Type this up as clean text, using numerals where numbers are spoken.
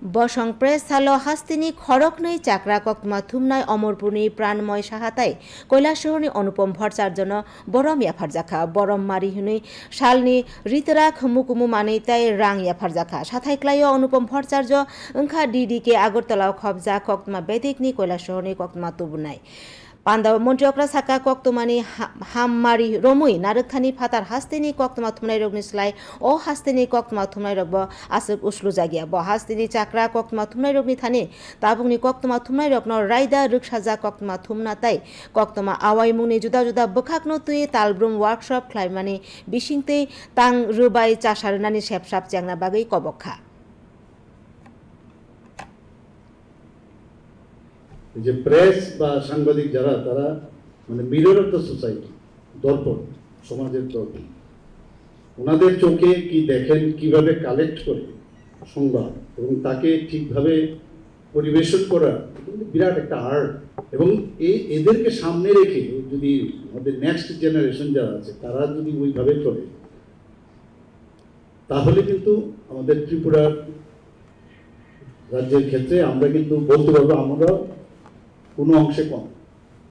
বসং press সালো হাস্তিনি খড়কनै চাকরা কক্তমা থুমনাই অমরপুরনি প্রাণময় সাহাতাই কৈলাসহরনি অনুপম ভট্টাচার্য বরম ইয়াফারজাখা বরম মারি হুনি সালনি রিতরাক মুকুমু মানিতাই রাং ইয়াফারজাখা সাথাইক্লাইও অনুপম ভট্টাচার্য ওংখা ডিডিকে আগরতলাও খবজা কক্তমা বেদিকনি কৈলাসহরনি কক্তমা তুবুনাই পান্দাব মন্ত্রীকরা সাকা কক্তমানি হামমারি রমুই নারকথানি ফাতার হাস্তিনি কক্তমা থুমনাই রগনি sly ও হাস্তিনি কক্তমা থুমনাই রগব আসুক উসলু জাগিয়া ব হাস্তিনি চাকরা কক্তমা থুমনাই রগনি থানি তাবুংনি কক্তমা থুমনাই রগন রাইদা রুকসাজা কক্তমা থুমনা তাই কক্তমা আওয়াই মুনি জুদা জুদা বখাকনো তুই তালব্রুম ওয়ার্কশপ খ্লাইমানি বিশিংতে তাং রুবাই চাষারনানি সেপসাপ চ্যাংনা বাগৈ কবক্ষা যে প্রেস বা সাংবাদিক যারা তারা মানে মিরর অফ দ্য সোসাইটি, দর্পণ, সমাজের দর্পণ। ওনাদের চোখে কি দেখেন, কিভাবে কালেক্ট করে সংবাদ এবং তাকে ঠিকভাবে পরিবেশন করা বিরাট একটা আর্ট। এবং এদেরকে সামনে রেখে যদি আমাদের নেক্সট জেনারেশন যারা আছে তারা যদি ওইভাবে চলে, তাহলে কিন্তু আমাদের ত্রিপুরার রাজ্যের ক্ষেত্রে আমরা কিন্তু বলতে পারবো আমরা কোনো অংশে কম।